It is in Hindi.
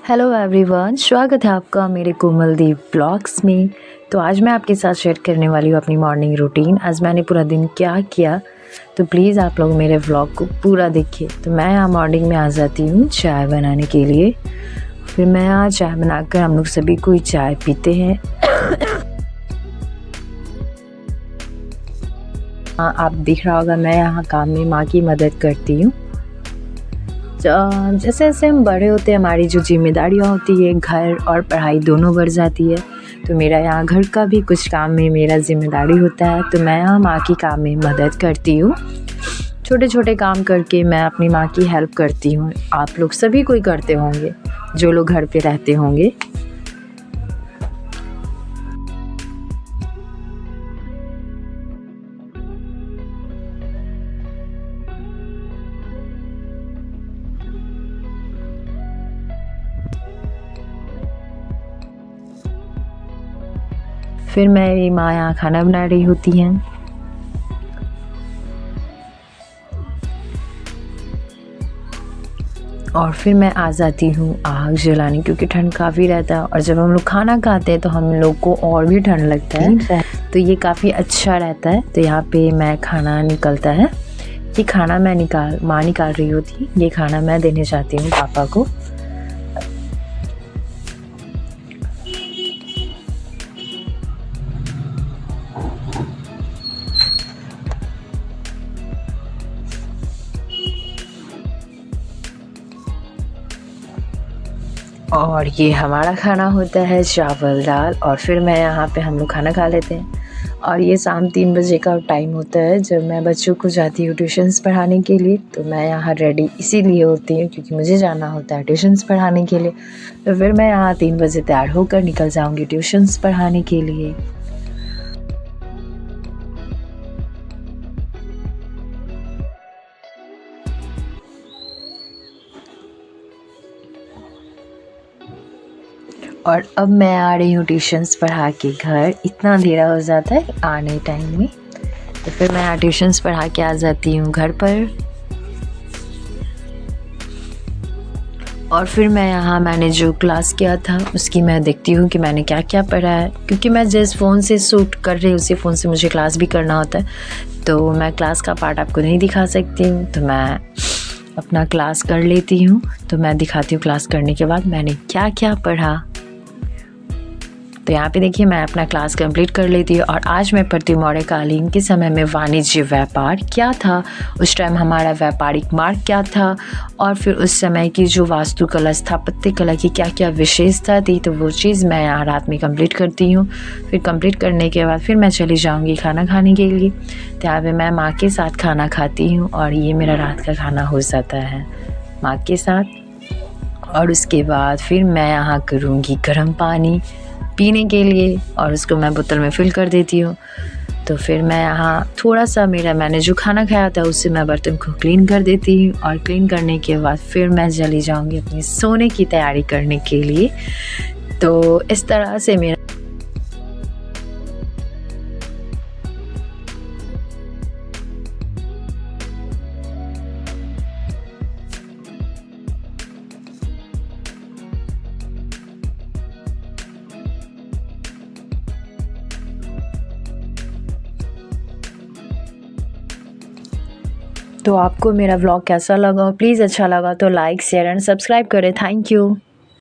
हेलो एवरीवन, स्वागत है आपका मेरे कोमलदीप ब्लॉग्स में। तो आज मैं आपके साथ शेयर करने वाली हूँ अपनी मॉर्निंग रूटीन। आज मैंने पूरा दिन क्या किया, तो प्लीज़ आप लोग मेरे व्लॉग को पूरा देखिए। तो मैं यहाँ मॉर्निंग में आ जाती हूँ चाय बनाने के लिए। फिर मैं यहाँ चाय बनाकर हम लोग सभी कोई चाय पीते हैं। हाँ, आप दिख रहा होगा मैं यहाँ काम में माँ की मदद करती हूँ। जैसे जैसे हम बड़े होते हैं हमारी जो जिम्मेदारियाँ होती है, घर और पढ़ाई दोनों बढ़ जाती है। तो मेरा यहाँ घर का भी कुछ काम में मेरा जिम्मेदारी होता है, तो मैं यहाँ माँ की काम में मदद करती हूँ। छोटे छोटे काम करके मैं अपनी माँ की हेल्प करती हूँ। आप लोग सभी कोई करते होंगे जो लोग घर पे रहते होंगे। फिर मेरी माँ यहाँ खाना बना रही होती हैं। और फिर मैं आ जाती हूँ आग जलाने, क्योंकि ठंड काफ़ी रहता है और जब हम लोग खाना खाते हैं तो हम लोग को और भी ठंड लगता है, तो ये काफ़ी अच्छा रहता है। तो यहाँ पे मैं खाना निकलता है, ये खाना माँ निकाल रही होती है। ये खाना मैं देने जाती हूँ पापा को। और ये हमारा खाना होता है चावल दाल। और फिर मैं यहाँ पे हम लोग खाना खा लेते हैं। और ये शाम 3 बजे का टाइम होता है जब मैं बच्चों को जाती हूँ ट्यूशन्स पढ़ाने के लिए। तो मैं यहाँ रेडी इसीलिए होती हूँ क्योंकि मुझे जाना होता है ट्यूशन्स पढ़ाने के लिए। तो फिर मैं यहाँ 3 बजे तैयार होकर निकल जाऊँगी ट्यूशन्स पढ़ाने के लिए। और अब मैं आ रही हूँ ट्यूशन्स पढ़ा के घर। इतना अंधेरा हो जाता है आने टाइम में, तो फिर मैं यहाँ ट्यूशन्स पढ़ा के आ जाती हूँ घर पर। और फिर मैंने जो क्लास किया था उसकी मैं देखती हूँ कि मैंने क्या क्या पढ़ा है, क्योंकि मैं जिस फ़ोन से शूट कर रही हूँ उसी फ़ोन से मुझे क्लास भी करना होता है। तो मैं क्लास का पार्ट आपको नहीं दिखा सकती हूँ, तो मैं अपना क्लास कर लेती हूँ। तो मैं दिखाती हूँ क्लास करने के बाद मैंने क्या क्या पढ़ा। तो यहाँ पे देखिए मैं अपना क्लास कंप्लीट कर लेती हूँ। और आज मैं पढ़ती हूँ मौर्यकालीन के समय में वाणिज्य व्यापार क्या था, उस टाइम हमारा व्यापारिक मार्ग क्या था, और फिर उस समय की जो वास्तुकला स्थापत्य कला की क्या क्या विशेषता थी। तो वो चीज़ मैं यहाँ रात में कंप्लीट करती हूँ। फिर कंप्लीट करने के बाद फिर मैं चली जाऊँगी खाना खाने के लिए। तो यहाँ पर मैं माँ के साथ खाना खाती हूँ और ये मेरा रात का खाना हो जाता है माँ के साथ। और उसके बाद फिर मैं यहाँ करूँगी गर्म पानी पीने के लिए और उसको मैं बोतल में फिल कर देती हूँ। तो फिर मैं यहाँ थोड़ा सा मैंने जो खाना खाया था उससे मैं बर्तन को क्लीन कर देती हूँ। और क्लीन करने के बाद फिर मैं चली जाऊँगी अपनी सोने की तैयारी करने के लिए। तो इस तरह से मेरा तो आपको मेरा व्लॉग कैसा लगा? प्लीज़ अच्छा लगा तो लाइक शेयर एंड सब्सक्राइब करें। Thank you.